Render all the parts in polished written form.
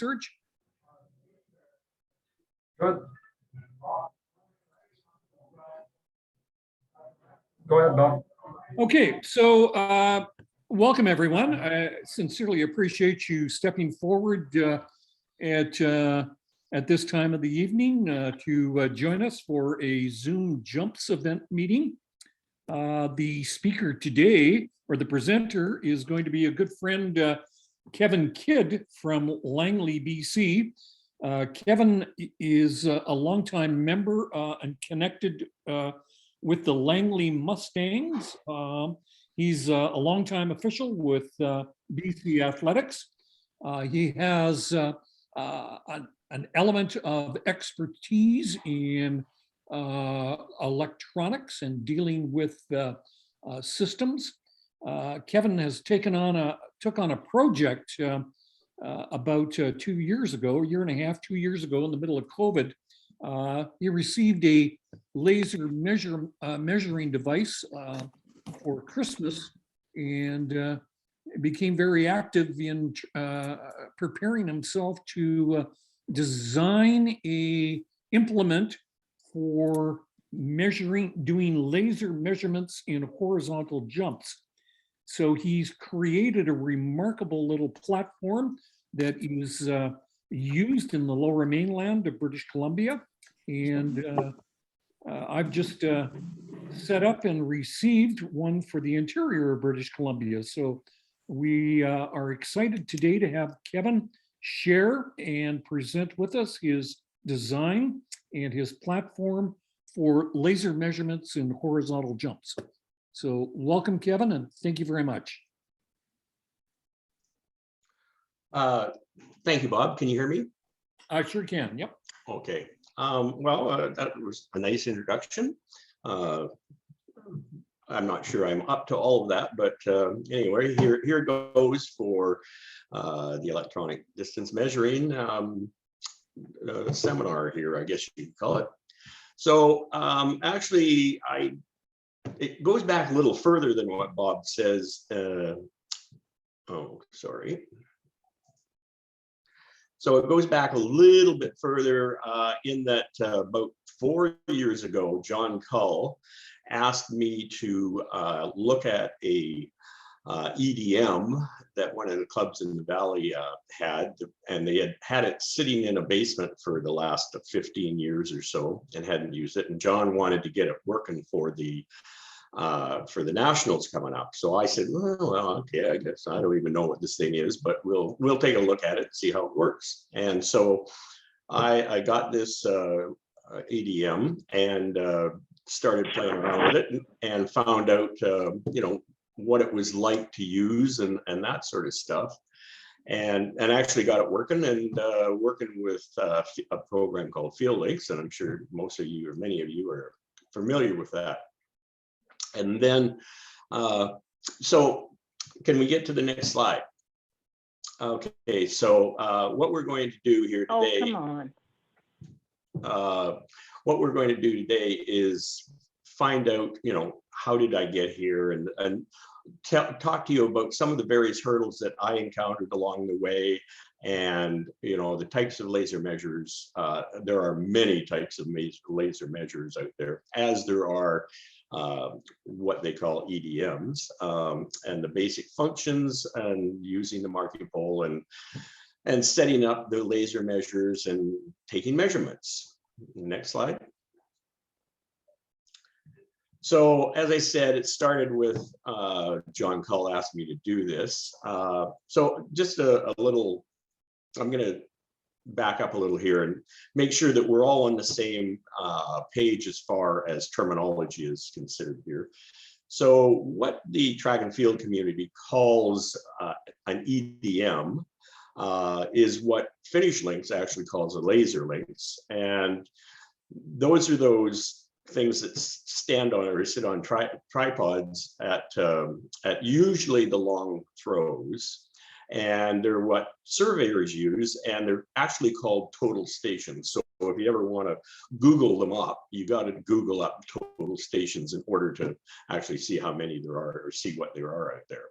research. Good. Go ahead, Bob. Okay, so welcome everyone. I sincerely appreciate you stepping forward at this time of the evening to join us for a Zoom Jumps event meeting. The speaker today, or the presenter, is going to be a good friend, Kevin Kidd from Langley, BC. Kevin is a longtime member and connected with the Langley Mustangs. He's a longtime official with BC Athletics. He has an element of expertise in electronics and dealing with systems. Kevin has took on a project about 2 years ago, a year and a half, 2 years ago, in the middle of COVID. He received a laser measuring device for Christmas, and became very active in preparing himself to design a implement for doing laser measurements in horizontal jumps. So he's created a remarkable little platform that is used in the Lower Mainland of British Columbia. And I've just set up and received one for the interior of British Columbia. So we are excited today to have Kevin share and present with us his design and his platform for laser measurements in horizontal jumps. So welcome, Kevin, and thank you very much. Thank you, Bob. Can you hear me? I sure can, yep. Okay. Well, that was a nice introduction. I'm not sure I'm up to all of that, but anyway, here goes for the electronic distance measuring seminar here, I guess you could call it. So actually, it goes back a little further than what Bob says. Oh, sorry. So it goes back a little bit further in that about 4 years ago, John Cull asked me to look at a EDM that one of the clubs in the Valley had, and they had it sitting in a basement for the last 15 years or so and hadn't used it. And John wanted to get it working for the nationals coming up. So I said, well, okay, I guess I don't even know what this thing is, but we'll take a look at it and see how it works. And so I got this EDM and started playing around with it and found out, what it was like to use and that sort of stuff. And actually got it working and working with a program called Field Links. And I'm sure most of you or many of you are familiar with that. And then, so can we get to the next slide? Okay, so what we're going to do here today. Oh, come on. What we're going to do today is find out, how did I get here, and talk to you about some of the various hurdles that I encountered along the way, and the types of laser measures. There are many types of laser measures out there, as there are what they call EDMs, and the basic functions, and using the marking pole and setting up the laser measures and taking measurements. Next slide. So as I said, it started with John Cull asked me to do this. So just a little, I'm going to back up a little here and make sure that we're all on the same page as far as terminology is considered here. So what the track and field community calls an EDM is what Finish Links actually calls a laser links. And those are those things that stand on or sit on tripods at usually the long throws. And they're what surveyors use, and they're actually called total stations. So if you ever want to Google them up, you got to Google up total stations in order to actually see how many there are or see what there are out there.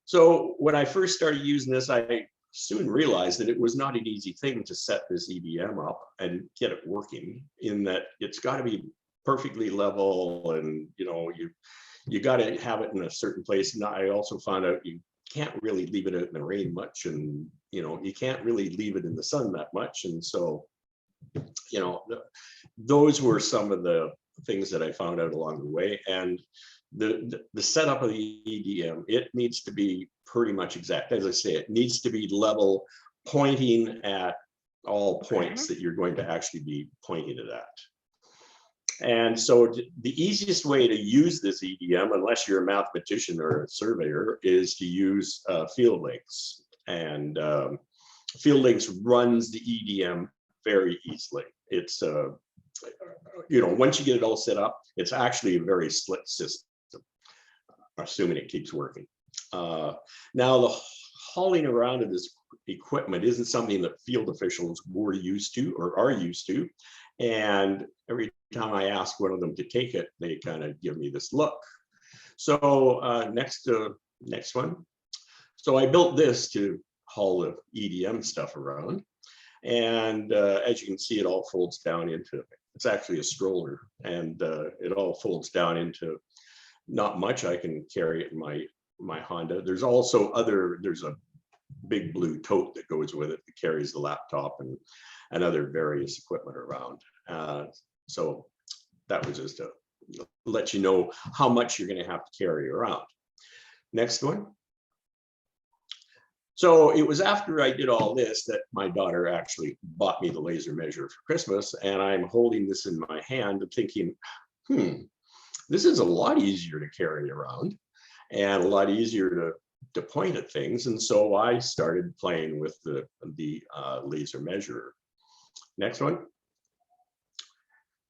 So when I first started using this, I soon realized that it was not an easy thing to set this EDM up and get it working, in that it's got to be perfectly level, and you got to have it in a certain place. And I also found out you can't really leave it out in the rain much, and you can't really leave it in the sun that much. And so those were some of the things that I found out along the way. And the setup of the EDM, it needs to be pretty much exact. As I say, it needs to be level, pointing at all points that you're going to actually be pointing it at. And so the easiest way to use this EDM, unless you're a mathematician or a surveyor, is to use FieldLinks. And FieldLinks runs the EDM very easily. It's once you get it all set up, it's actually a very slick system, assuming it keeps working. Now, the hauling around of this equipment isn't something that field officials were used to or are used to. And every time I ask one of them to take it, they kind of give me this look. So next one. So I built this to haul the EDM stuff around. And as you can see, it all folds down into, it's actually a stroller, and it all folds down into not much. I can carry it in my Honda. There's also there's a big blue tote that goes with it that carries the laptop and other various equipment around. So that was just to let you know how much you're going to have to carry around. Next one. So it was after I did all this that my daughter actually bought me the laser measure for Christmas, and I'm holding this in my hand and thinking, this is a lot easier to carry around and a lot easier to point at things. And so I started playing with the laser measurer. Next one.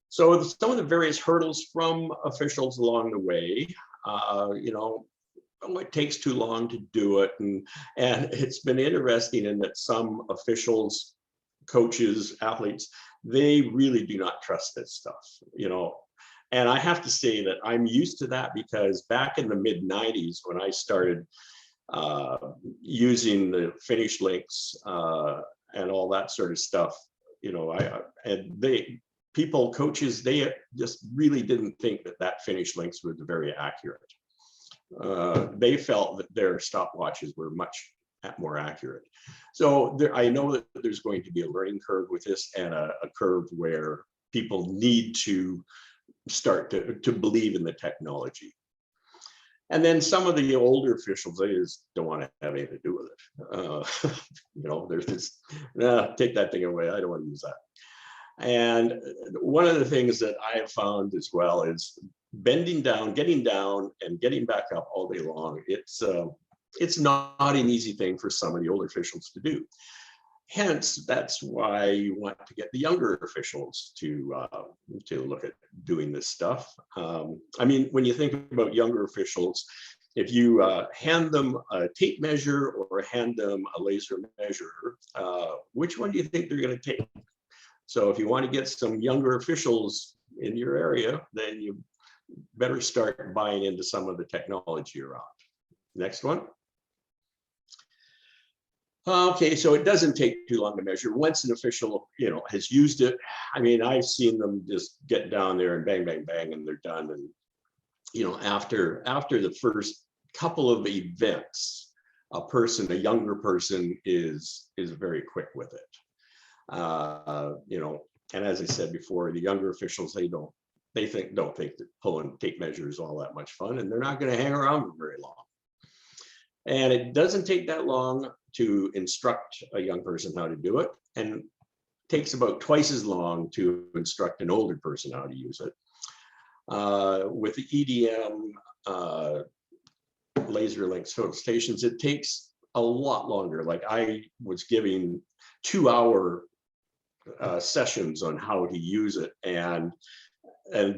So some of the various hurdles from officials along the way, it takes too long to do it. And it's been interesting in that some officials, coaches, athletes, they really do not trust this stuff, And I have to say that I'm used to that, because back in the mid 90s, when I started using the finish links and all that sort of stuff, coaches, they just really didn't think that finish links were very accurate. They felt that their stopwatches were much more accurate. So I know that there's going to be a learning curve with this, and a curve where people need to start to believe in the technology. And then some of the older officials, they just don't want to have anything to do with it. There's this, take that thing away. I don't want to use that. And one of the things that I have found as well is bending down, getting and getting back up all day long. It's not an easy thing for some of the older officials to do. Hence, that's why you want to get the younger officials to look at doing this stuff. When you think about younger officials, if you hand them a tape measure or hand them a laser measure, which one do you think they're going to take? So if you want to get some younger officials in your area, then you better start buying into some of the technology around. Next one. Okay, so it doesn't take too long to measure. Once an official, has used it, I've seen them just get down there and bang, bang, bang, and they're done. And after the first couple of events, a younger person is very quick with it. And as I said before, the younger officials, don't think that pulling tape measure is all that much fun, and they're not going to hang around for very long. And it doesn't take that long to instruct a young person how to do it, and it takes about twice as long to instruct an older person how to use it. With the EDM laser link total stations, it takes a lot longer. Like I was giving 2-hour sessions on how to use it, and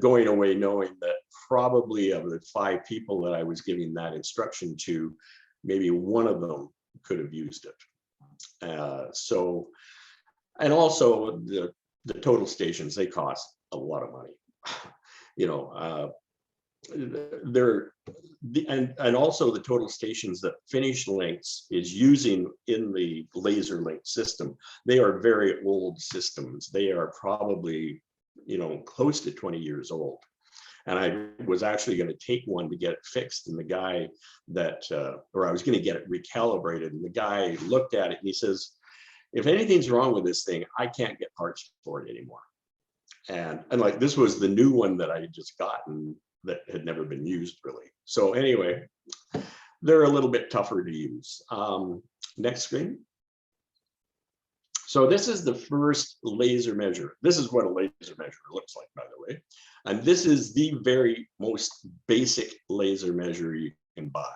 going away knowing that probably of the 5 people that I was giving that instruction to, maybe one of them could have used it. And also the total stations, they cost a lot of money. and also the total stations that Finish Links is using in the laser link system, they are very old systems. They are probably, close to 20 years old. And I was actually going to take one to get it fixed. And the guy or I was going to get it recalibrated. And the guy looked at it and he says, if anything's wrong with this thing, I can't get parts for it anymore. And like, this was the new one that I had just gotten that had never been used really. So anyway, they're a little bit tougher to use. Next screen. So this is the first laser measure. This is what a laser measure looks like, by the way. And this is the very most basic laser measure you can buy.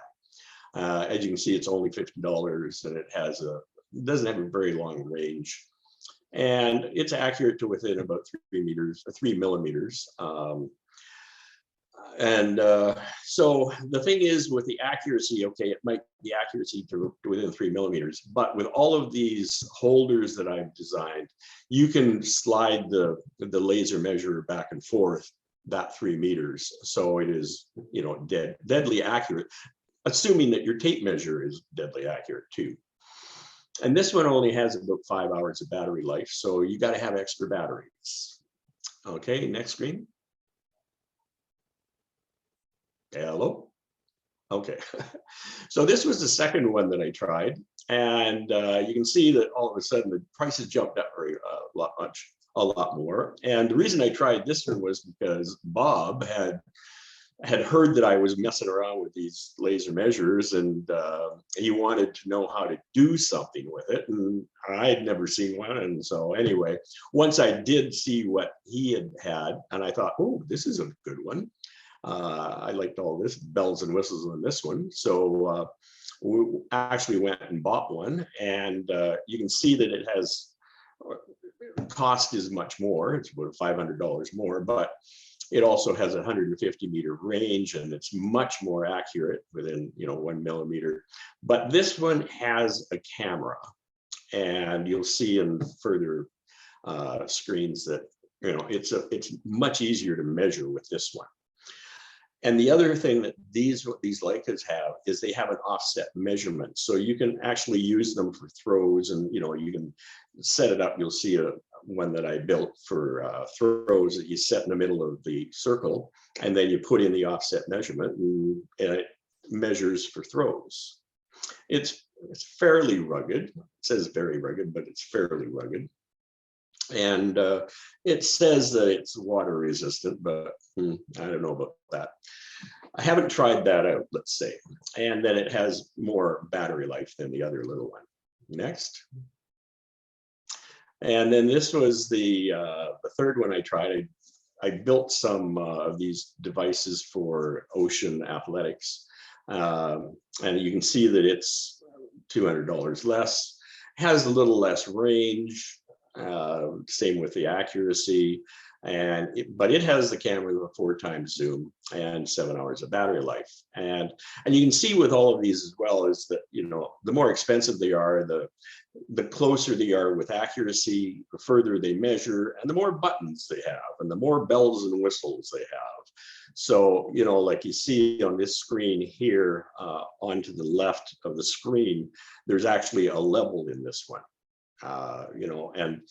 As you can see, it's only $50 and it doesn't have a very long range. And it's accurate to within about 3 millimeters. So the thing is with the accuracy, okay, it might be accuracy to within 3 millimeters, but with all of these holders that I've designed, you can slide the laser measure back and forth that 3 meters. So it is, deadly accurate, assuming that your tape measure is deadly accurate too. And this one only has about 5 hours of battery life. So you got to have extra batteries. Okay, next screen. Hello. Okay. So this was the second one that I tried. And you can see that all of a sudden the prices jumped up a lot more. And the reason I tried this one was because Bob had heard that I was messing around with these laser measures and he wanted to know how to do something with it. And I had never seen one. And so anyway, once I did see what he had, and I thought, oh, this is a good one. I liked all this bells and whistles on this one. So we actually went and bought one, and you can see that it has cost is much more. It's about $500 more, but it also has a 150-meter range, and it's much more accurate within 1 millimeter. But this one has a camera, and you'll see in further screens that it's much easier to measure with this one. And the other thing that these Leicas have is they have an offset measurement. So you can actually use them for throws, and you can set it up. You'll see one that I built for throws that you set in the middle of the circle, and then you put in the offset measurement, and it measures for throws. It's fairly rugged. It says very rugged, but it's fairly rugged. And it says that it's water resistant, but I don't know about that. I haven't tried that out, let's say. And then it has more battery life than the other little one. Next. And then this was the third one I tried. I built some of these devices for ocean athletics. And you can see that it's $200 less, has a little less range. Same with the accuracy, but it has the camera with a 4x zoom and 7 hours of battery life. And you can see with all of these as well is that the more expensive they are, the closer they are with accuracy, the further they measure, and the more buttons they have, and the more bells and whistles they have. So like you see on this screen here, onto the left of the screen, there's actually a level in this one. And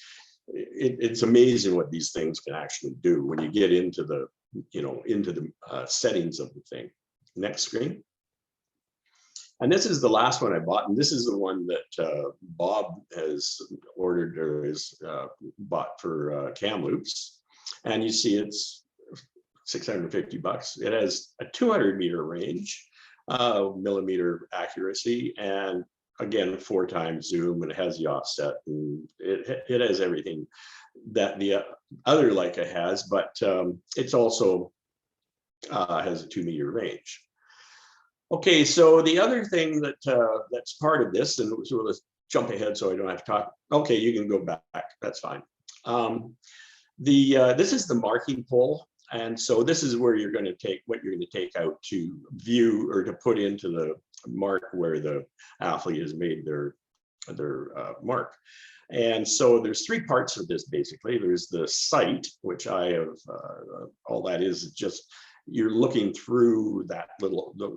it's amazing what these things can actually do when you get into the settings of the thing. Next screen. And this is the last one I bought, and this is the one that Bob has ordered or has bought for Kamloops. And you see it's $650. It has a 200-meter range, millimeter accuracy, and again, 4x zoom, and it has the offset, and it has everything that the other Leica has, but it's also has a 2-meter range. Okay, so the other thing that's part of this, and so let's jump ahead so I don't have to talk. Okay, you can go back. That's fine. This is the marking pole. And so this is where you're going to take out to view or to put into the mark where the athlete has made their mark. And so there's 3 parts of this basically. There's the sight, which I have, all that is just you're looking through that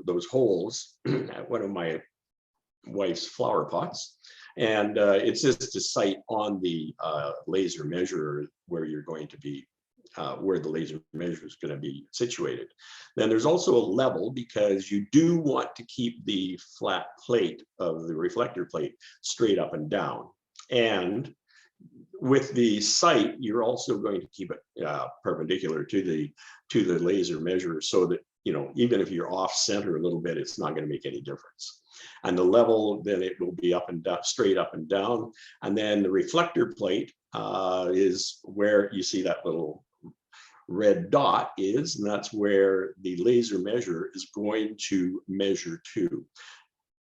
those holes at one of my wife's flower pots. And it's just a sight on the laser measurer where you're going to be, where the laser measure is going to be situated. Then there's also a level, because you do want to keep the flat plate of the reflector plate straight up and down. And with the sight, you're also going to keep it perpendicular to the laser measure, so that, you know, even if you're off center a little bit, it's not going to make any difference. And the level, then it will be up and down, straight up and down. And then the reflector plate is where you see that little red dot is, and that's where the laser measure is going to measure to.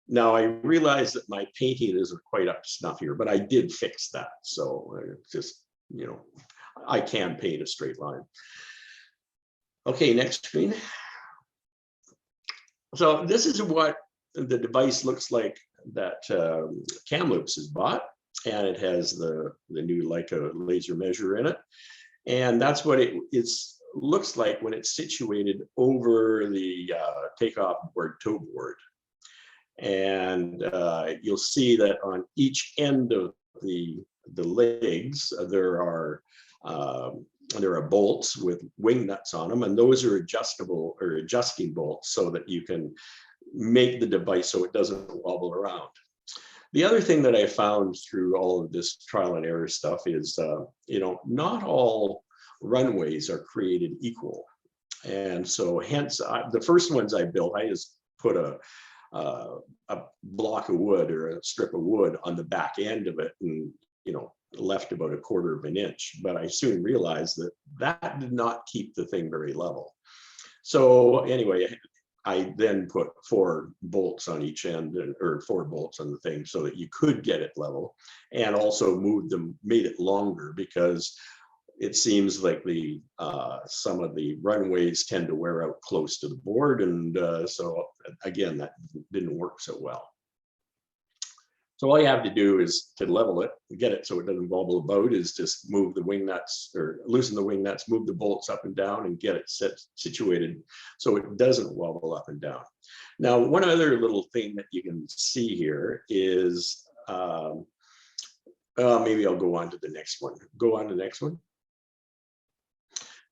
Now, I realize that my painting isn't quite up to snuff here, but I did fix that. So just, you know, I can paint a straight line. Okay, next screen. So this is what the device looks like that Kamloops has bought, and it has the new Leica laser measure in it. And that's what it looks like when it's situated over the takeoff board, toe board. And you'll see that on each end of the legs, there are bolts with wing nuts on them, and those are adjustable or adjusting bolts so that you can make the device so it doesn't wobble around. The other thing that I found through all of this trial and error stuff is, you know, not all runways are created equal. And so hence the first ones I built, I just put a block of wood or a strip of wood on the back end of it, and, you know, left about 1/4 of an inch. But I soon realized that that did not keep the thing very level. So anyway, I then put 4 bolts on each end, or 4 bolts on the thing, so that you could get it level, and also made it longer, because it seems like some of the runways tend to wear out close to the board, and so again, that didn't work so well. So all you have to do is to level it, get it so it doesn't wobble about, is just move the wing nuts, or loosen the wing nuts, move the bolts up and down, and get it situated so it doesn't wobble up and down. Now, one other little thing that you can see here is, maybe I'll go on to the next one. Go on to the next one.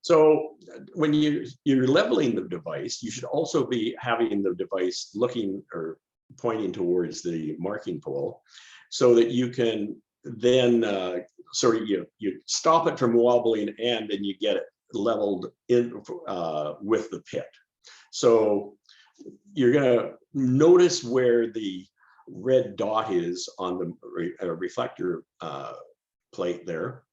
So when you're leveling the device, you should also be having the device looking or pointing towards the marking pole, so that you can then sort of you stop it from wobbling, and then you get it leveled in with the pit. So you're going to notice where the red dot is on the reflector plate there.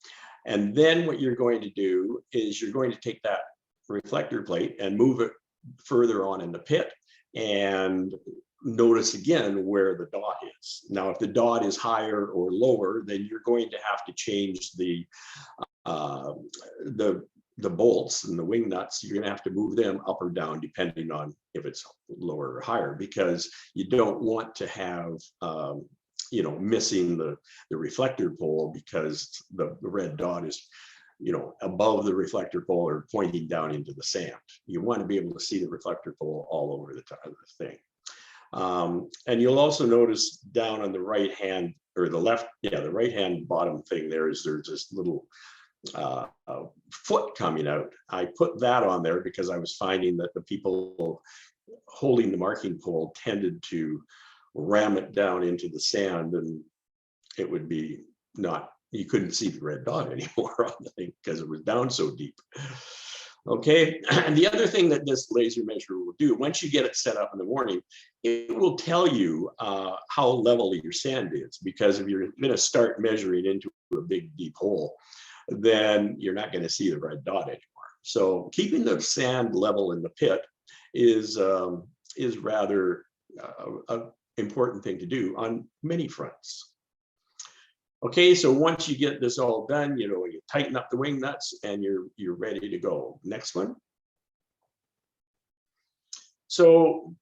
And then what you're going to do is you're going to take that reflector plate and move it further on in the pit, and notice again where the dot is. Now, if the dot is higher or lower, then you're going to have to change the bolts and the wing nuts. You're going to have to move them up or down depending on if it's lower or higher, because you don't want to have you know, missing the reflector pole, because the red dot is, you know, above the reflector pole or pointing down into the sand. You want to be able to see the reflector pole all over the top of the thing. And you'll also notice down on the right hand, or the left, the right hand bottom thing there's this little foot coming out. I put that on there because I was finding that the people holding the marking pole tended to ram it down into the sand, and it would be you couldn't see the red dot anymore on the thing because it was down so deep. Okay, and the other thing that this laser measure will do, once you get it set up in the morning, it will tell you how level your sand is, because if you're going to start measuring into a big deep hole, then you're not going to see the red dot anymore. So keeping the sand level in the pit is rather an important thing to do on many fronts. Okay, so once you get this all done, you know, you tighten up the wing nuts and you're ready to go. Next one. So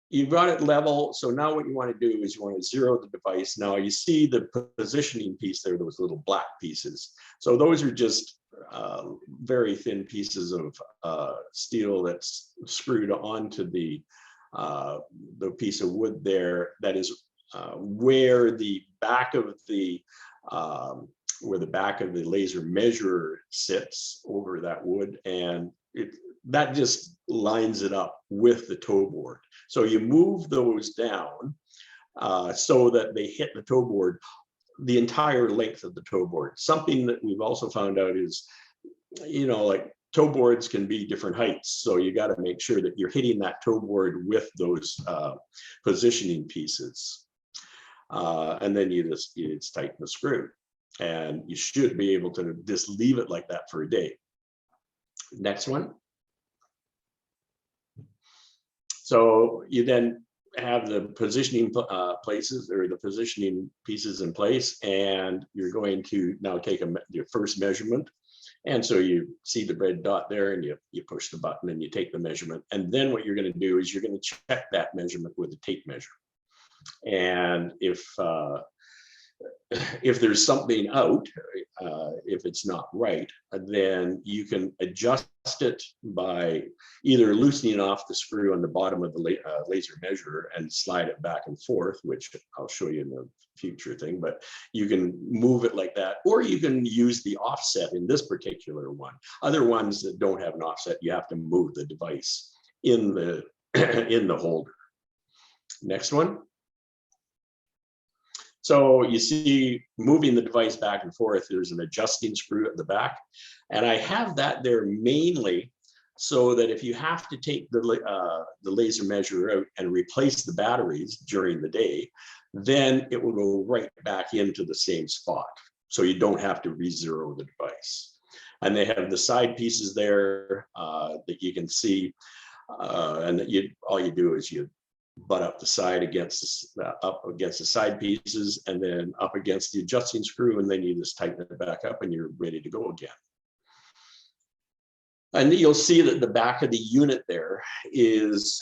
you've got it level. So now what you want to do is you want to zero the device. Now you see the positioning piece there, those little black pieces. So those are just very thin pieces of steel that's screwed onto the piece of wood there. That is where the back of the laser measurer sits over that wood, and that just lines it up with the toe board. So you move those down so that they hit the toe board, the entire length of the toe board. Something that we've also found out is, like toe boards can be different heights. So you got to make sure that you're hitting that toe board with those positioning pieces. And then you just tighten the screw. And you should be able to just leave it like that for a day. Next one. So you then have the positioning places, or the positioning pieces in place, and you're going to now take your first measurement. And so you see the red dot there, and you push the button and you take the measurement. And then what you're going to do is you're going to check that measurement with a tape measure. And if there's something out, if it's not right, then you can adjust it by either loosening off the screw on the bottom of the laser measurer and slide it back and forth, which I'll show you in the future thing, but you can move it like that, or you can use the offset in this particular one. Other ones that don't have an offset, you have to move the device in the in the holder. Next one. So you see, moving the device back and forth, there's an adjusting screw at the back. And I have that there mainly so that if you have to take the laser measurer out and replace the batteries during the day, then it will go right back into the same spot. So you don't have to re-zero the device. And they have the side pieces there that you can see. And all you do is you butt up the side up against the side pieces, and then up against the adjusting screw, and then you just tighten it back up and you're ready to go again. And you'll see that the back of the unit there is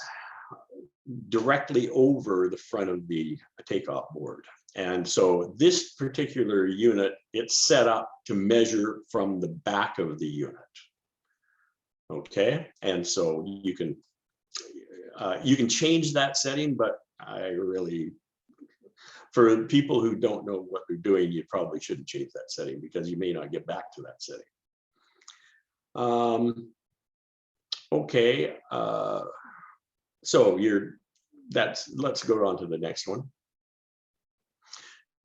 directly over the front of the takeoff board. And so this particular unit, it's set up to measure from the back of the unit. Okay, and so you can change that setting, but for people who don't know what they're doing, you probably shouldn't change that setting because you may not get back to that setting. Okay, so let's go on to the next one.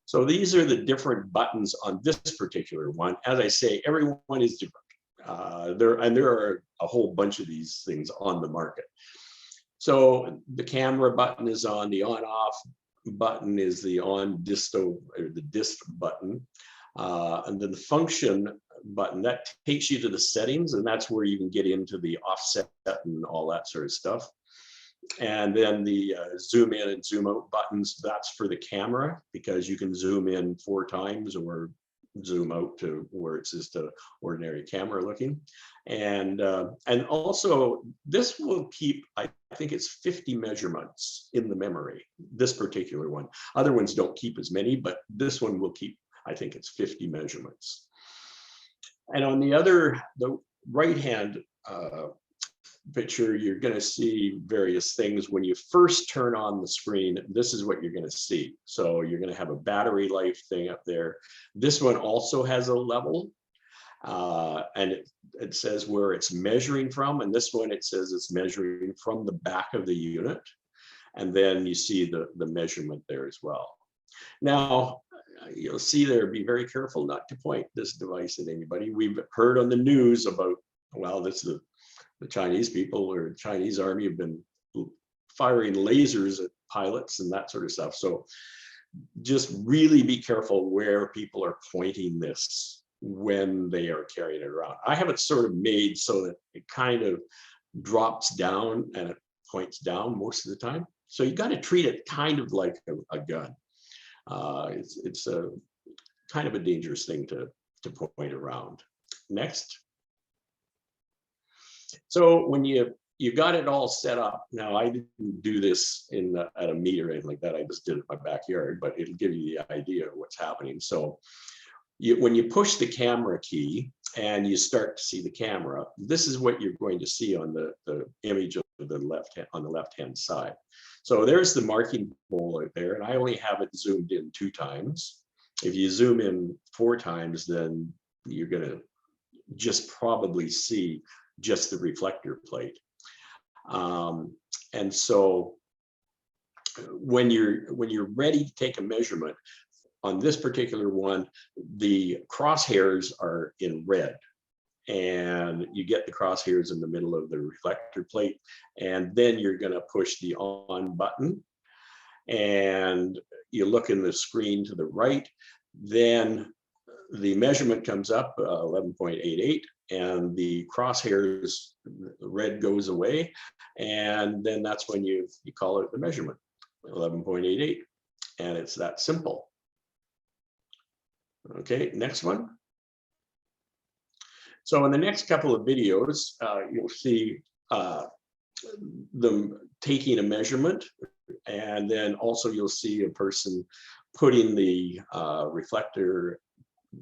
So these are the different buttons on this particular one. As I say, everyone is different. There are a whole bunch of these things on the market. So the camera button is on, the on-off button is the on disto, or the dist button. And then the function button, that takes you to the settings, and that's where you can get into the offset and all that sort of stuff. And then the zoom in and zoom out buttons, that's for the camera, because you can zoom in 4 times or zoom out to where it's just an ordinary camera looking. And also this will keep, I think it's 50 measurements in the memory, this particular one. Other ones don't keep as many, but this one will keep, I think it's 50 measurements. And on the right hand picture, you're going to see various things. When you first turn on the screen, this is what you're going to see. So you're going to have a battery life thing up there. This one also has a level, and it says where it's measuring from. And this one, it says it's measuring from the back of the unit. And then you see the measurement there as well. Now, you'll see there, be very careful not to point this device at anybody. We've heard on the news about, well, this is the Chinese people or Chinese army have been firing lasers at pilots and that sort of stuff. So just really be careful where people are pointing this when they are carrying it around. I have it sort of made so that it kind of drops down and it points down most of the time. So you got to treat it kind of like a gun. It's a kind of a dangerous thing to point around. Next. So when you you got it all set up. Now, I didn't do this at a meet or anything like that. I just did it in my backyard, but it'll give you the idea of what's happening. So when you push the camera key and you start to see the camera, this is what you're going to see on the image of the left-hand side. So there's the marking pole out there, and I only have it zoomed in 2 times. If you zoom in 4 times, then you're going to just probably see just the reflector plate. And so when you're ready to take a measurement on this particular one, the crosshairs are in red, and you get the crosshairs in the middle of the reflector plate, and then you're going to push the on button, and you look in the screen to the right, then the measurement comes up 11.88, and the crosshairs, red goes away, and then that's when you call it the measurement, 11.88, and it's that simple. Okay, next one. So in the next couple of videos, you'll see them taking a measurement, and then also you'll see a person putting the reflector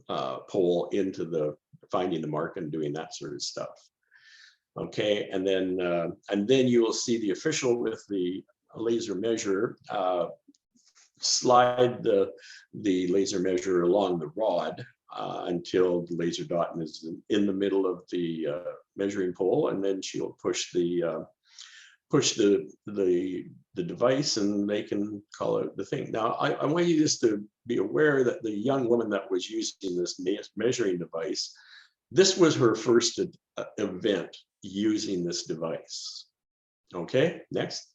pole into finding the mark and doing that sort of stuff. Okay, and then you will see the official with the laser measure slide the laser measure along the rod until the laser dot is in the middle of the measuring pole, and then she'll push the device, and they can call out the thing. Now, I want you just to be aware that the young woman that was using this measuring device, this was her first event using this device. Okay, next.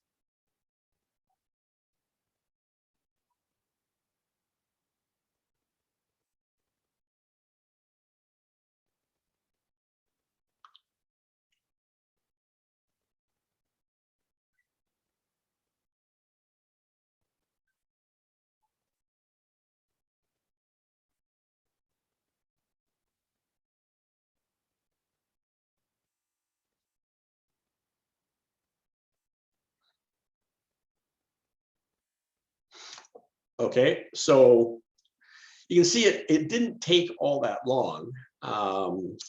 Okay, so you can see it didn't take all that long.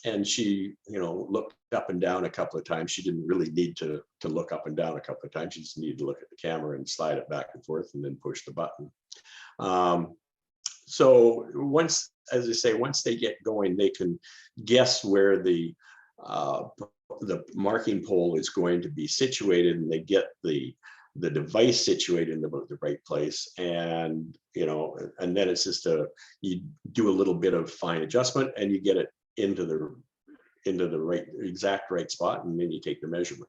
And she, looked up and down a couple of times. She didn't really need to look up and down a couple of times. She just needed to look at the camera and slide it back and forth and then push the button. So once, as I say, once they get going, they can guess where the marking pole is going to be situated, and they get the device situated in about the right place, and and then it's just you do a little bit of fine adjustment, and you get it into the exact right spot, and then you take the measurement.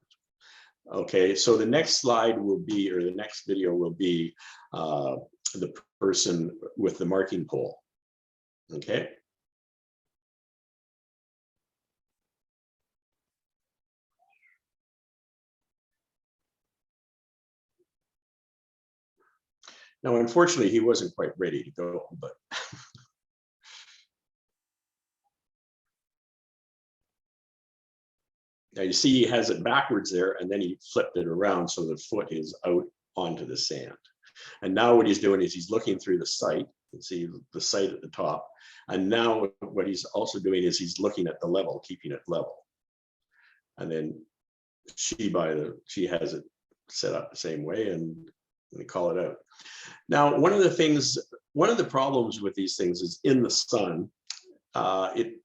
Okay, so the next slide will be, or the next video will be, the person with the marking pole. Okay. Now, unfortunately, he wasn't quite ready to go, but now you see he has it backwards there, and then he flipped it around so the foot is out onto the sand. And now what he's doing is he's looking through the sight. You can see the sight at the top. And now what he's also doing is he's looking at the level, keeping it level. And then she has it set up the same way, and we call it out. Now, one of the problems with these things is in the sun,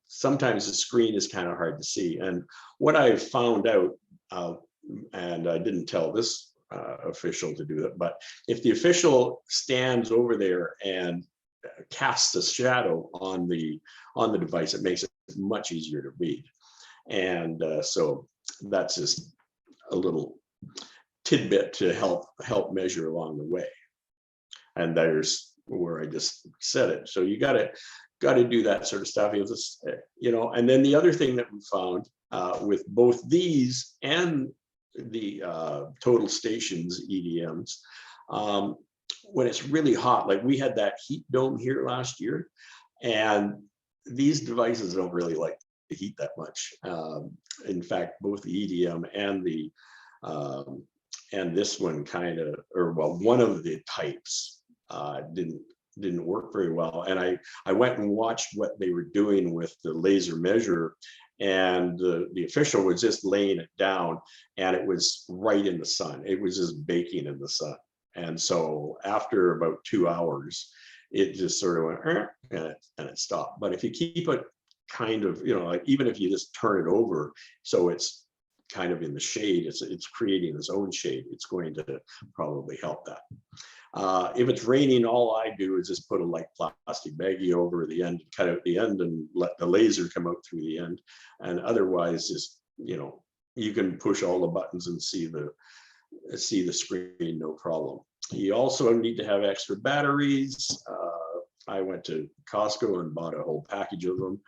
sometimes the screen is kind of hard to see. And what I've found out, and I didn't tell this official to do that, but if the official stands over there and casts a shadow on the device, it makes it much easier to read. And so that's just a little tidbit to help measure along the way. And there's where I just said it. So you got to do that sort of stuff. And then the other thing that we found with both these and the total stations EDMs, when it's really hot, like we had that heat dome here last year, and these devices don't really like heat that much. In fact, both the EDM and this one kind of, or well, one of the types didn't work very well. And I went and watched what they were doing with the laser measure, and the official was just laying it down, and it was right in the sun. It was just baking in the sun. And so after about 2 hours, it just sort of went, and it stopped. But if you keep it kind of, like even if you just turn it over, so it's kind of in the shade, it's creating its own shade, it's going to probably help that. If it's raining, all I do is just put a light plastic baggie over the end, cut out the end, and let the laser come out through the end. And otherwise, just you can push all the buttons and see the screen, no problem. You also need to have extra batteries. I went to Costco and bought a whole package of them.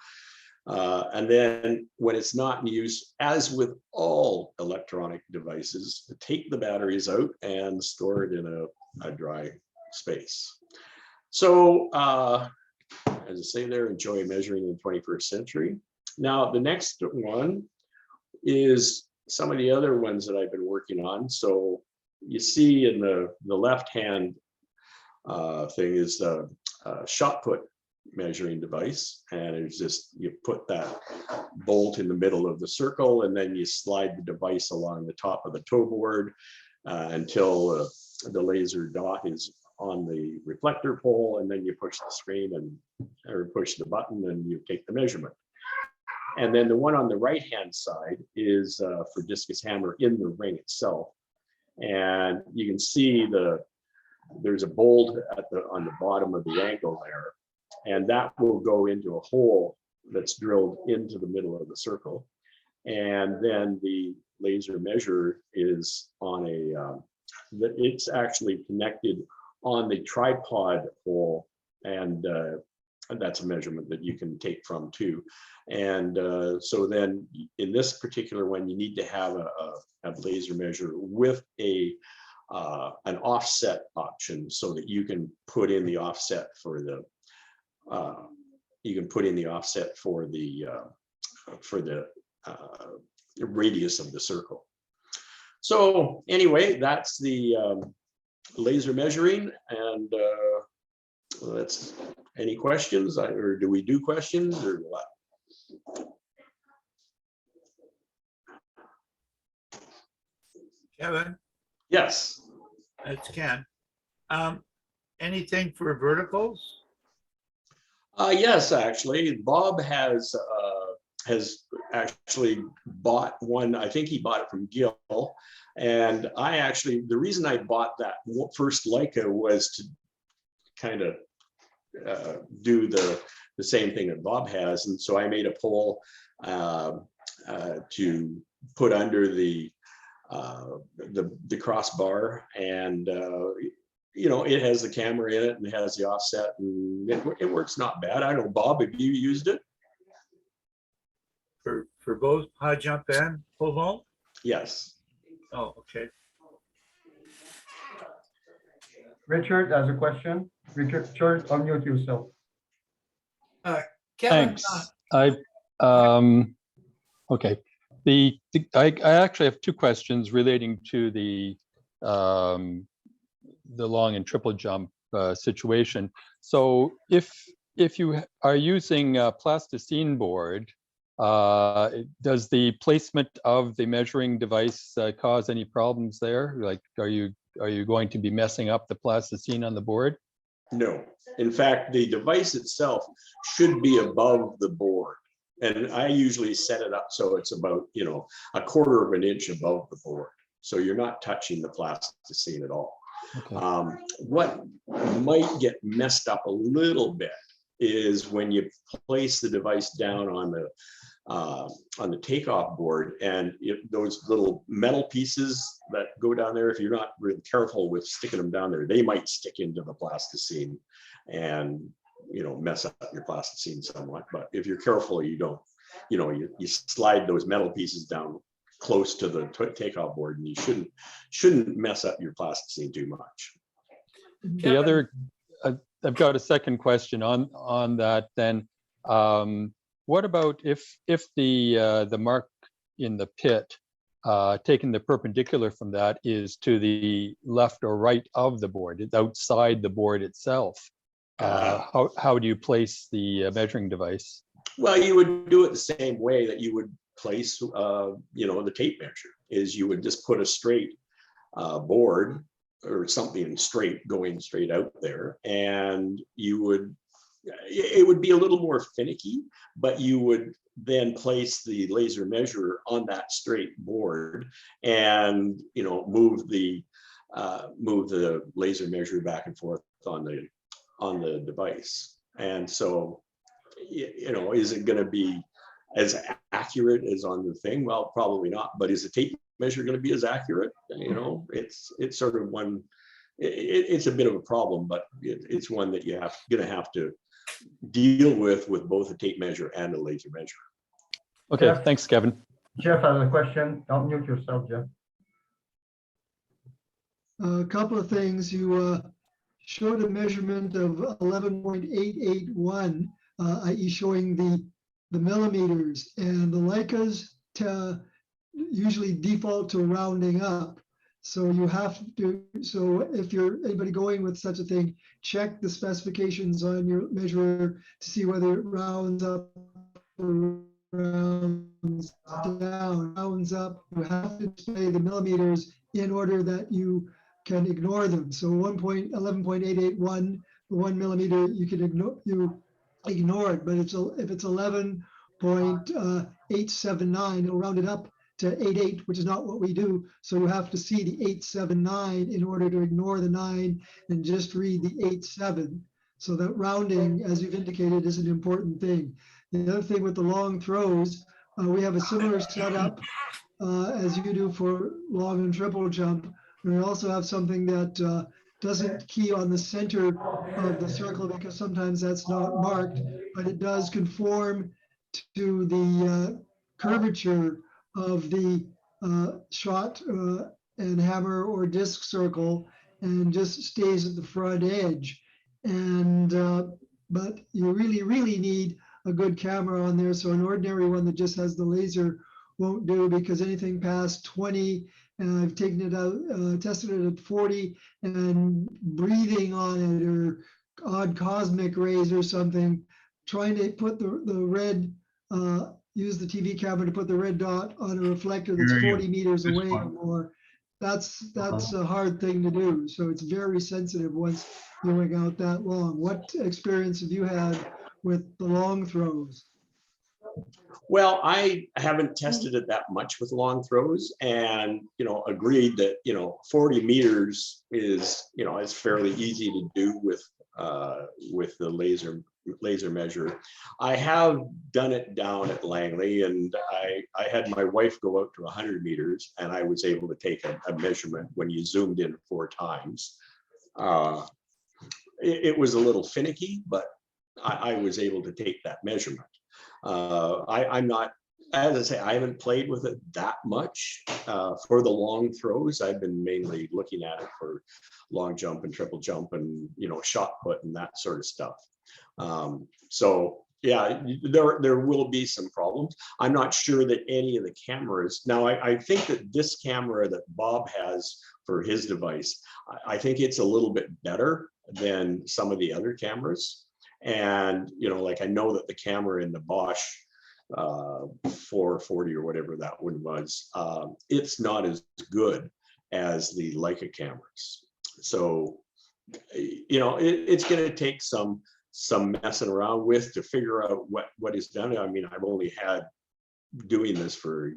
And then when it's not in use, as with all electronic devices, take the batteries out and store it in a dry space. So as I say there, enjoy measuring in the 21st century. Now, the next one is some of the other ones that I've been working on. So you see in the left-hand thing is the shot put measuring device, and it's just, you put that bolt in the middle of the circle, and then you slide the device along the top of the toe board until the laser dot is on the reflector pole, and then you push the screen or push the button and you take the measurement. And then the one on the right hand side is for discus hammer in the ring itself, and you can see there's a bolt on the bottom of the ankle there, and that will go into a hole that's drilled into the middle of the circle. And then the laser measure is on it's actually connected on the tripod hole, and that's a measurement that you can take from too. And so then in this particular one, you need to have a laser measure with an offset option, so that you can put in the offset for the radius of the circle. So anyway, that's the laser measuring, and that's any questions, or do we do questions or what? Kevin, Yes. it's Ken. Anything for verticals? Yes, actually, Bob has actually bought one. I think he bought it from Gil, and the reason I bought that first Leica was to kind of do the same thing that Bob has, and so I made a pole to put under the crossbar, and it has the camera in it and it has the offset, and it works not bad. I don't know, Bob, have you used it? For both high jump and pole vault? Yes. Oh, okay. Richard has a question. Richard, unmute yourself. Kevin, Thanks. Okay. I actually have two questions relating to the long and triple jump situation. So if you are using a plasticine board, does the placement of the measuring device cause any problems there? Like, are you going to be messing up the plasticine on the board? No. In fact, the device itself should be above the board. And I usually set it up so it's about, 1/4 of an inch above the board. So you're not touching the plasticine at all. Okay. What might get messed up a little bit is when you place the device down on the takeoff board, and those little metal pieces that go down there, if you're not really careful with sticking them down there, they might stick into the plasticine and mess up your plasticine somewhat. But if you're careful, you don't, you slide those metal pieces down close to the takeoff board, and you shouldn't mess up your plasticine too much. The other, I've got a second question on that then. what about if the mark in the pit, taking the perpendicular from that, is to the left or right of the board? It's outside the board itself. How do you place the measuring device? Well, you would do it the same way that you would place, the tape measure, is you would just put a straight board or something straight going straight out there, and it would be a little more finicky, but you would then place the laser measure on that straight board and move the laser measure back and forth on the device. And so is it going to be as accurate as on the thing? Well, probably not. But is the tape measure going to be as accurate? It's sort of one. It's a bit of a problem, but it's one that you're going to have to deal with both a tape measure and a laser measure. Okay, Jeff? thanks, Kevin. Jeff has a question. Unmute yourself, Jeff. A couple of things. You showed a measurement of 11.881, i.e. showing the millimeters, and the Leicas usually default to rounding up. So you have to, so if you're anybody going with such a thing, check the specifications on your measurer to see whether it rounds up or rounds down. Rounds up, you have to display the millimeters in order that you can ignore them. So 11.881, the 1 millimeter, you can ignore it, but if it's 11.879, it'll round it up to 88, which is not what we do. So you have to see the 879 in order to ignore the 9 and just read the 87. So that rounding, as you've indicated, is an important thing. The other thing with the long throws, we have a similar setup as you do for long and triple jump. We also have something that doesn't key on the center of the circle because sometimes that's not marked, but it does conform to the curvature of the shot and hammer or disc circle, and just stays at the front edge. And but you really need a good camera on there. So an ordinary one that just has the laser won't do, because anything past 20, and I've taken it out, tested it at 40, and breathing on it or odd cosmic rays or something, trying to put the red, use the TV camera to put the red dot on a reflector that's 40 meters away or more. That's a hard thing to do. So it's very sensitive once going out that long. What experience have you had with the long throws? Well, I haven't tested it that much with long throws, and agreed that 40 meters is it's fairly easy to do with the laser measure. I have done it down at Langley, and I had my wife go out to 100 meters, and I was able to take a measurement when you zoomed in 4 times. It was a little finicky, but I was able to take that measurement. I'm not, as I say, I haven't played with it that much for the long throws. I've been mainly looking at it for long jump and triple jump and shot put and that sort of stuff. So yeah, there will be some problems. I'm not sure that any of the cameras now. I think that this camera that Bob has for his device, I think it's a little bit better than some of the other cameras. And like I know that the camera in the Bosch 440 or whatever that one was, it's not as good as the Leica cameras. So it's going to take some messing around with to figure out what is done. I mean, I've only had doing this for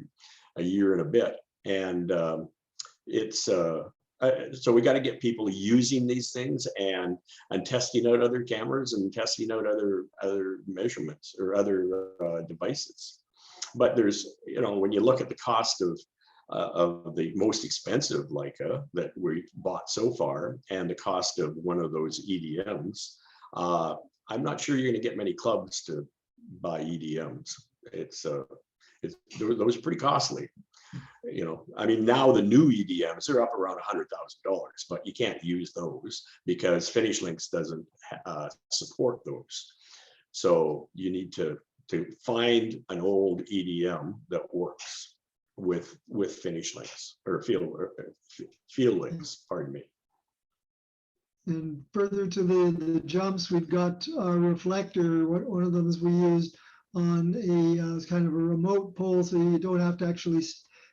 a year and a bit, and so we got to get people using these things and testing out other cameras and testing out other measurements or other devices. But there's, when you look at the cost of the most expensive Leica that we bought so far and the cost of one of those EDMs, I'm not sure you're going to get many clubs to buy EDMs. Those are pretty costly. I mean, now the new EDMs are up around $100,000, but you can't use those because Finish Links doesn't support those. So you need to to find an old EDM that works with finish links or field links, pardon me. And further to the jumps, we've got our reflector. One of them is we use on a kind of a remote pole, so you don't have to actually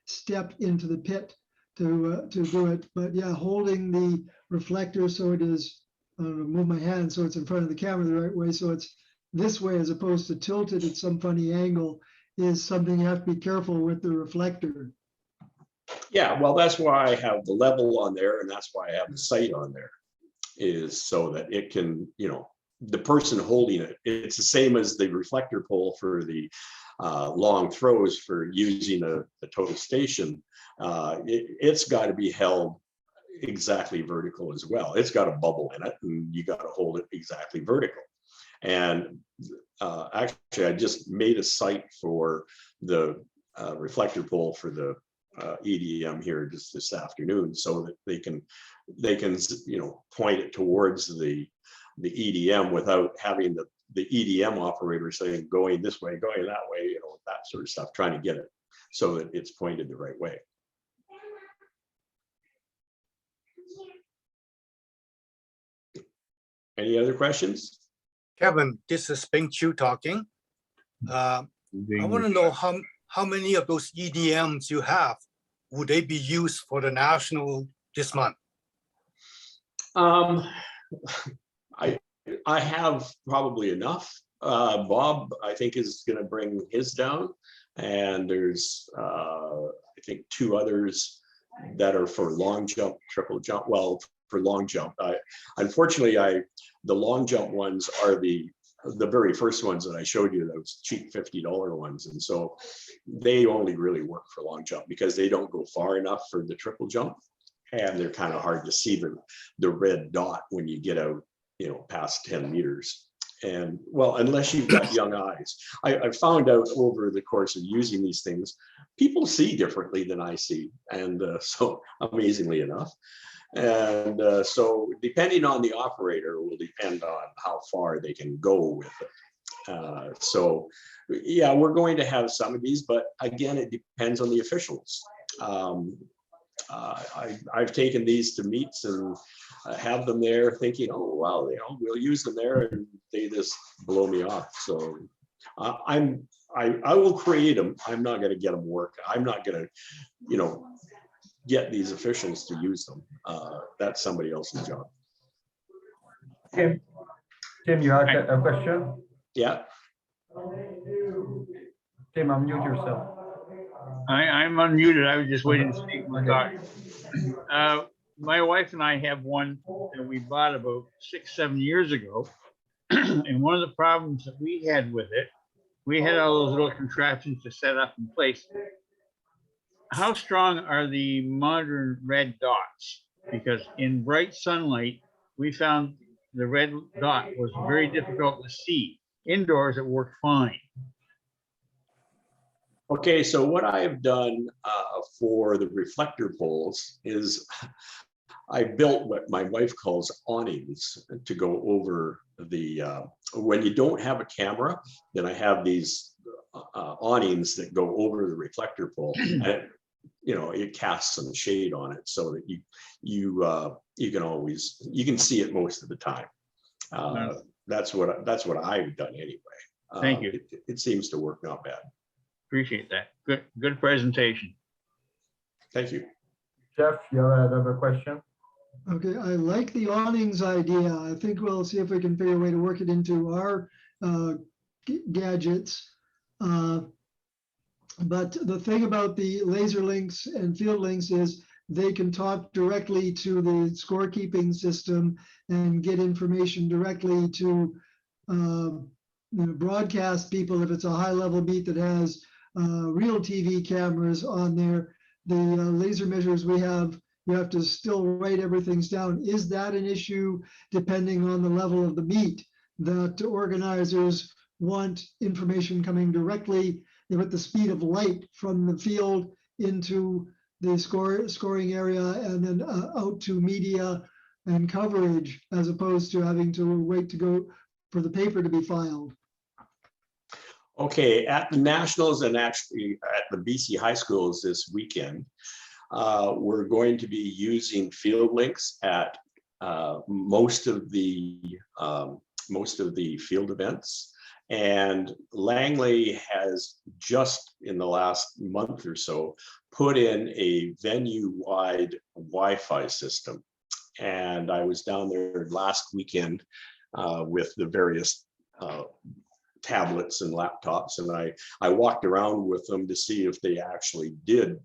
step into the pit to do it. But yeah, holding the reflector so it is, I don't know, move my hand so it's in front of the camera the right way, so it's this way as opposed to tilted at some funny angle, is something you have to be careful with the reflector. Yeah, well, that's why I have the level on there, and that's why I have the sight on there, is so that it can, you know, the person holding it, it's the same as the reflector pole for the long throws for using the total station. It's got to be held exactly vertical as well. It's got a bubble in it, and you got to hold it exactly vertical. And actually, I just made a site for the reflector pole for the EDM here just this afternoon, so that they can you know, point it towards the EDM without having the EDM operator saying going this way, going that way, you know, that sort of stuff, trying to get it so that it's pointed the right way. Any other questions? Kevin, this is Bing Chu talking. I want to know how many of those EDMs you have. Would they be used for the national this month? I have probably enough. Bob, I think, is going to bring his down, and there's I think 2 others that are for long jump, triple jump. Well, for long jump, unfortunately, the long jump ones are the very first ones that I showed you, those cheap $50 ones, and so they only really work for long jump because they don't go far enough for the triple jump, and they're kind of hard to see the red dot when you get out, you know, past 10 meters. And well, unless you've got young eyes, I found out over the course of using these things, people see differently than I see, and so amazingly enough. And so depending on the operator will depend on how far they can go with it. So yeah, we're going to have some of these, but again, it depends on the officials. I've taken these to meets and have them there thinking, oh, well, you know, we'll use them there, and they just blow me off. So I will create them. I'm not going to get them work. I'm not going to, you know, get these officials to use them. That's somebody else's job. Tim, you have a question? Yeah. Tim, unmute yourself. I'm unmuted. I was just waiting to speak my thought. My wife and I have one that we bought about 6-7 years ago. And one of the problems that we had with it, we had all those little contraptions to set up in place. How strong are the modern red dots? Because in bright sunlight, we found the red dot was very difficult to see. Indoors, it worked fine. Okay, so what I have done for the reflector poles is I built what my wife calls awnings to go over the, when you don't have a camera, then I have these awnings that go over the reflector pole. And you know, it casts some shade on it so that you can always, you can see it most of the time. That's what I've done anyway. Thank you. It seems to work not bad. Appreciate that. Good presentation. Thank you. Jeff, you have another question? Okay, I like the awnings idea. I think we'll see if we can figure a way to work it into our gadgets. But the thing about the laser links and field links is they can talk directly to the scorekeeping system and get information directly to broadcast people. If it's a high level beat that has real TV cameras on there, the laser measures we have, you have to still write everything down. Is that an issue depending on the level of the meet, that organizers want information coming directly with the speed of light from the field into the scoring area and then out to media and coverage, as opposed to having to wait to go for the paper to be filed? Okay, at the Nationals and actually at the BC High Schools this weekend, we're going to be using Field Links at most of the field events. And Langley has just in the last month or so put in a venue-wide Wi-Fi system. And I was down there last weekend with the various tablets and laptops, and I walked around with them to see if they actually did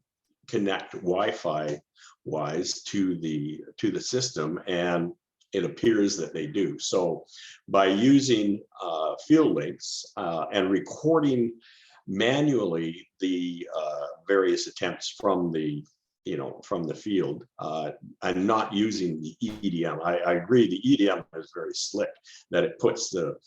connect Wi-Fi wise to the system, and it appears that they do. So by using Field Links and recording manually the various attempts from the field, and not using the EDM. I agree, the EDM is very slick, that it puts the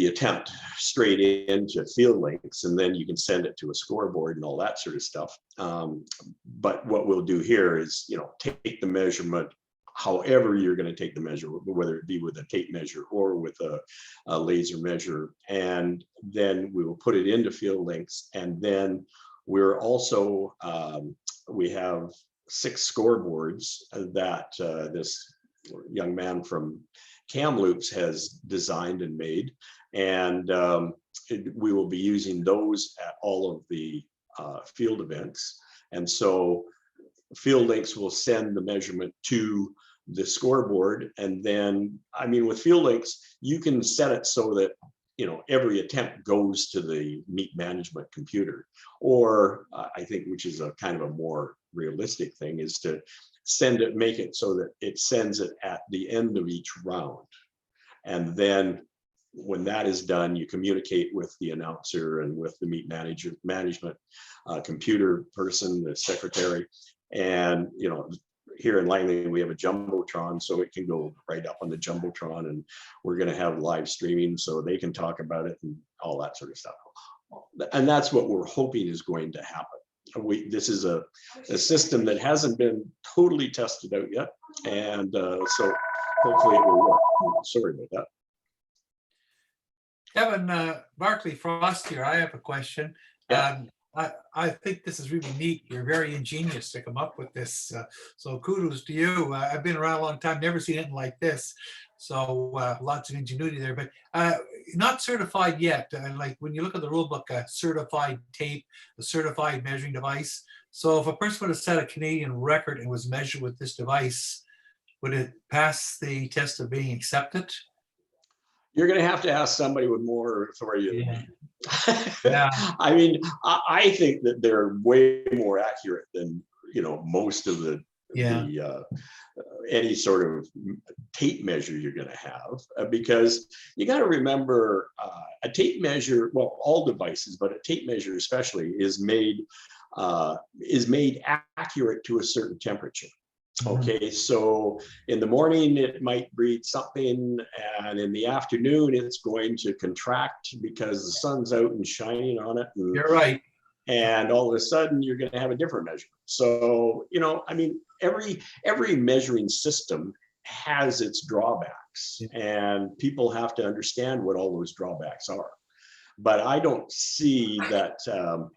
attempt straight into Field Links, and then you can send it to a scoreboard and all that sort of stuff. But what we'll do here is, take the measurement, however you're going to take the measurement, whether it be with a tape measure or with a laser measure, and then we will put it into Field Links. And then we're also, we have 6 scoreboards that this young man from Kamloops has designed and made, and we will be using those at all of the field events. And so Field Links will send the measurement to the scoreboard, and then, I mean, with Field Links, you can set it so that every attempt goes to the meet management computer, or I think, which is a kind of a more realistic thing, is to make it so that it sends it at the end of each round. And then when that is done, you communicate with the announcer and with the meet management computer person, the secretary. And, here in Langley, we have a Jumbotron, so it can go right up on the Jumbotron, and we're going to have live streaming so they can talk about it and all that sort of stuff. And that's what we're hoping is going to happen. This is a system that hasn't been totally tested out yet, and so hopefully it will work. Sorry about that. Kevin, Barclay Frost here. I have a question. Yeah. I think this is really neat. You're very ingenious to come up with this. So kudos to you. I've been around a long time, never seen anything like this. So lots of ingenuity there, but not certified yet. Like when you look at the rule book, a certified tape, a certified measuring device. So if a person would have set a Canadian record and was measured with this device, would it pass the test of being accepted? You're going to have to ask somebody with more authority than me. Yeah. I mean, I think that they're way more accurate than most of the any sort of tape measure you're going to have, because you got to remember a tape measure, well, all devices, but a tape measure especially is made accurate to a certain temperature. Okay, so in the morning it might read something, and in the afternoon it's going to contract because the sun's out and shining on it. And, you're right. And all of a sudden you're going to have a different measurement. So, I mean, every measuring system has its drawbacks, and people have to understand what all those drawbacks are. But I don't see that the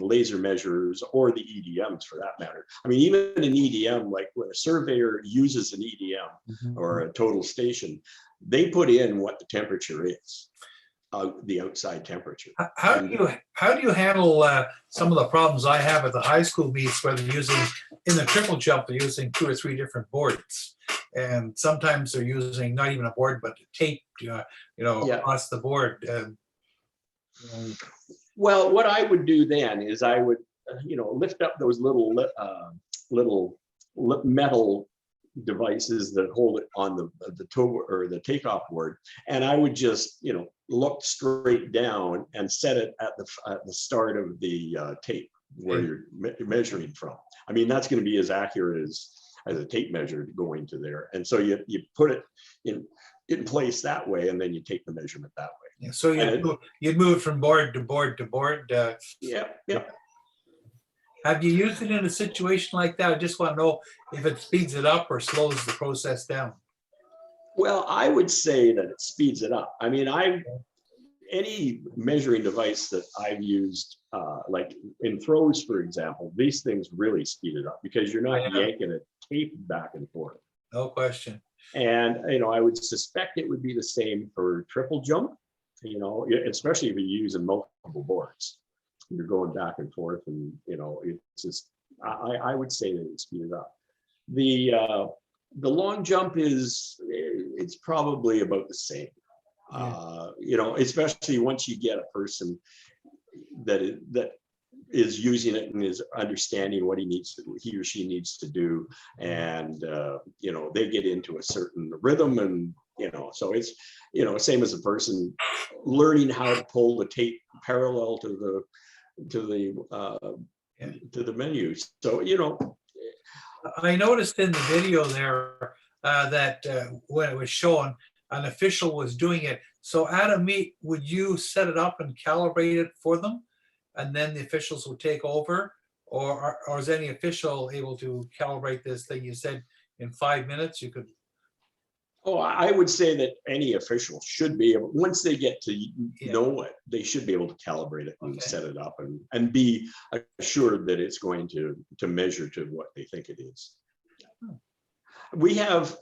laser measures or the EDMs for that matter. I mean, even an EDM, like when a surveyor uses an EDM or a total station, they put in what the temperature is, the outside temperature. How do you handle some of the problems I have at the high school meets, where they're using, in the triple jump, they're using 2 or 3 different boards, and sometimes they're using not even a board but tape, across the board. Well, what I would do then is I would, lift up those little metal devices that hold it on the toe or the takeoff board, and I would just, look straight down and set it at the start of the tape where you're measuring from. I mean, that's going to be as accurate as a tape measure going to there, and so you put it in place that way, and then you take the measurement that way. Yeah, so you'd move from board to board to board. Yeah. Have you used it in a situation like that? I just want to know if it speeds it up or slows the process down. Well, I would say that it speeds it up. I mean, any measuring device that I've used, like in throws, for example, these things really speed it up because you're not Yeah. yanking a tape back and forth. No question. And, I would suspect it would be the same for triple jump, especially if you're using multiple boards. You're going back and forth and, it's just, I would say that it speed it up. The long jump it's probably about the same. Especially once you get a person that is using it and is understanding what he or she needs to do, and they get into a certain rhythm, and so it's same as a person learning how to pull the tape parallel to the menu. So I noticed in the video there that when it was shown, an official was doing it. So Adam Meat, would you set it up and calibrate it for them? And then the officials would take over? Or is any official able to calibrate this thing? You said in 5 minutes you could. Oh, I would say that any official should be able, once they get to know it, they should be able to calibrate it and set it up and be assured that it's going to measure to what they think it is. We have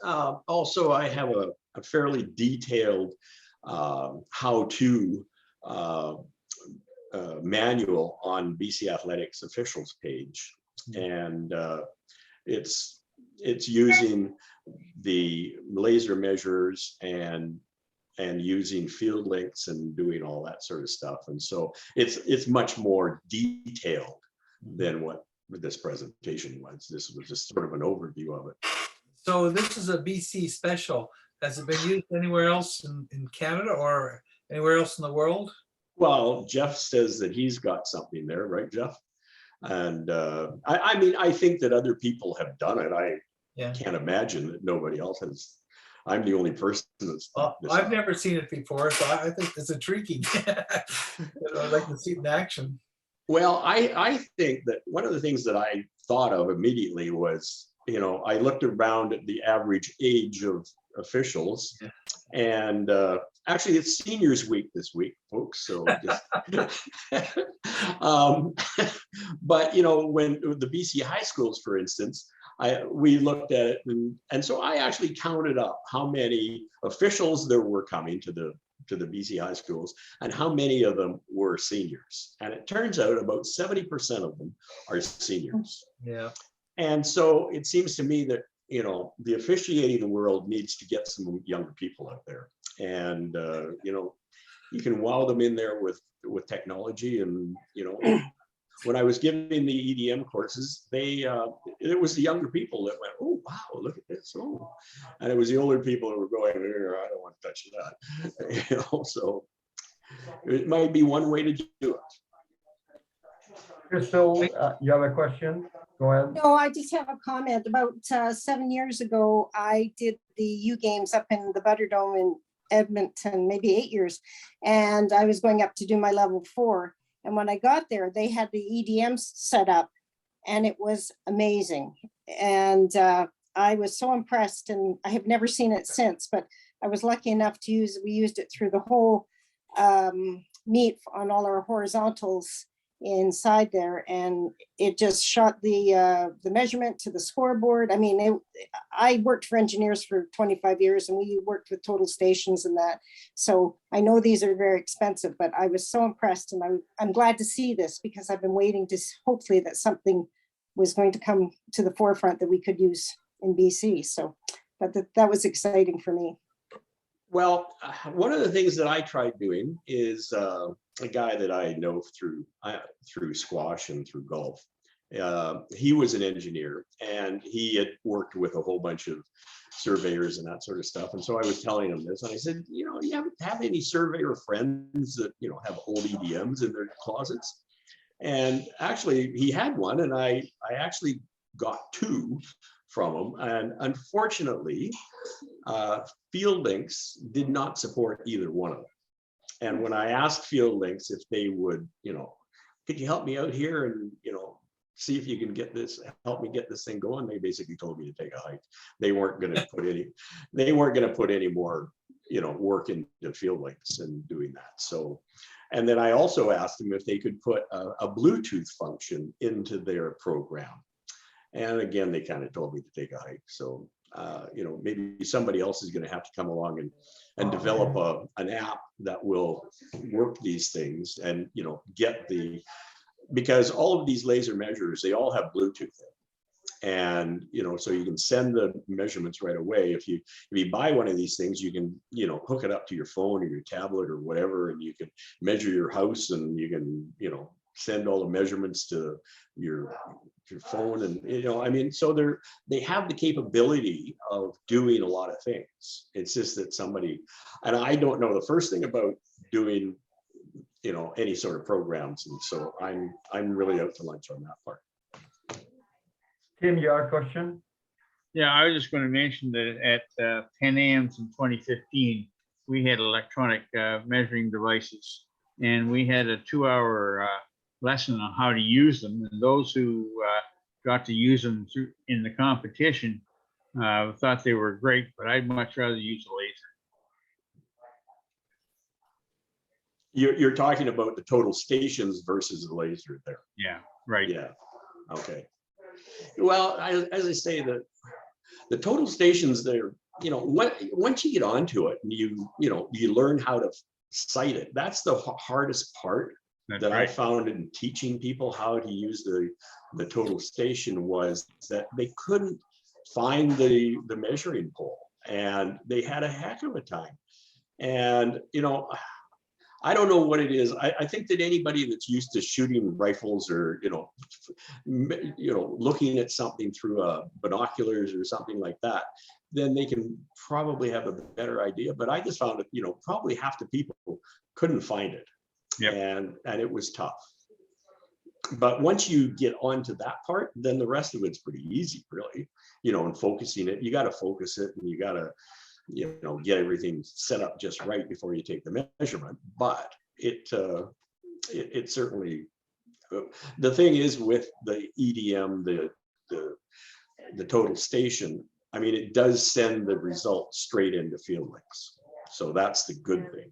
also, I have a fairly detailed how-to manual on BC Athletics officials page, and it's using the laser measures and using field links and doing all that sort of stuff, and so it's much more detailed than what this presentation was. This was just sort of an overview of it. So this is a BC special. Has it been used anywhere else in Canada or anywhere else in the world? Well, Jeff says that he's got something there, right, Jeff? And I mean, I think that other people have done it. I can't imagine that nobody else has. I'm the only person that's thought this I've up. never seen it before, so I think it's intriguing. I'd like to see it in action. Well, I think that one of the things that I thought of immediately was, I looked around at the average age of officials, and actually it's Seniors Week this week, folks. So, just, but when the BC high schools, for instance, we looked at it, and so I actually counted up how many officials there were coming to the BC high schools and how many of them were seniors. And it turns out about 70% of them are seniors. Yeah. And so it seems to me that, the officiating world needs to get some younger people out there. And, you can wow them in there with technology. And, when I was giving the EDM courses, it was the younger people that went, oh, wow, look at this. Oh, and it was the older people who were going, I don't want to touch that. So it might be one way to do it. Crystal, you have a question? Go ahead. No, I just have a comment. About 7 years ago, I did the U Games up in the Butterdome in Edmonton, maybe 8 years. And I was going up to do my level 4. And when I got there, they had the EDM set up and it was amazing. And I was so impressed, and I have never seen it since, but I was lucky enough to we used it through the whole meet on all our horizontals inside there, and it just shot the measurement to the scoreboard. I mean, I worked for engineers for 25 years and we worked with total stations and that, so I know these are very expensive, but I was so impressed, and I'm glad to see this because I've been waiting to hopefully that something was going to come to the forefront that we could use in BC. So that was exciting for me. Well, one of the things that I tried doing is a guy that I know through squash and through golf. He was an engineer, and he had worked with a whole bunch of surveyors and that sort of stuff. And so I was telling him this, and I said, you have any surveyor friends that have old EDMs in their closets? And actually, he had one, and I actually got 2 from him. And unfortunately, Field Links did not support either one of them. And when I asked Field Links if they would, could you help me out here and, see if you can get this, help me get this thing going. They basically told me to take a hike. They weren't going to put any more, work into Field Links and doing that. So, and then I also asked them if they could put a Bluetooth function into their program. And again, they kind of told me to take a hike. So, maybe somebody else is going to have to come along and develop an app that will work these things and, because all of these laser measures, they all have Bluetooth. And, so you can send the measurements right away. If you buy one of these things, you can, hook it up to your phone or your tablet or whatever, and you can measure your house and you can, send all the measurements to your phone. And, so they have the capability of doing a lot of things. It's just that and I don't know the first thing about doing, any sort of programs. And so I'm really out to lunch on that part. Tim, your question? Yeah, I was just going to mention that at Penn Am's in 2015, we had electronic measuring devices, and we had a 2-hour lesson on how to use them. And those who got to use them in the competition thought they were great, but I'd much rather use a laser. You're talking about the total stations versus the laser there. Yeah, right. Yeah. Okay. Well, as I say, the total stations there, once you get onto it and you learn how to sight it, that's the hardest part. That's that I right. found in teaching people how to use the total station was that they couldn't find the measuring pole, and they had a heck of a time. And, I don't know what it is. I think that anybody that's used to shooting rifles or, looking at something through binoculars or something like that, then they can probably have a better idea. But I just found that, probably half the people couldn't find it. Yep. And it was tough. But once you get onto that part, then the rest of it's pretty easy, really, and focusing it. You got to focus it, and you got to, get everything set up just right before you take the measurement. But it certainly, the thing is with the EDM, the total station, I mean, it does send the results straight into Field Links. So that's the good thing.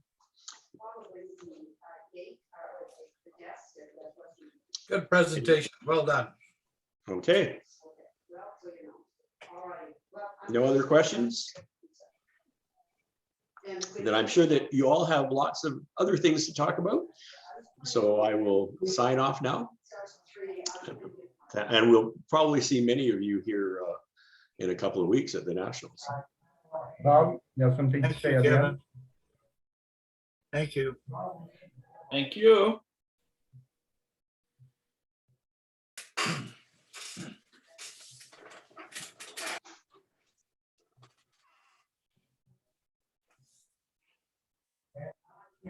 Good presentation. Well done. Okay. No other questions? Then I'm sure that you all have lots of other things to talk about. So I will sign off now. And we'll probably see many of you here in a couple of weeks at the Nationals. Bob, you have something to Thank say you, at the Kevin. end? Thank you. Thank you.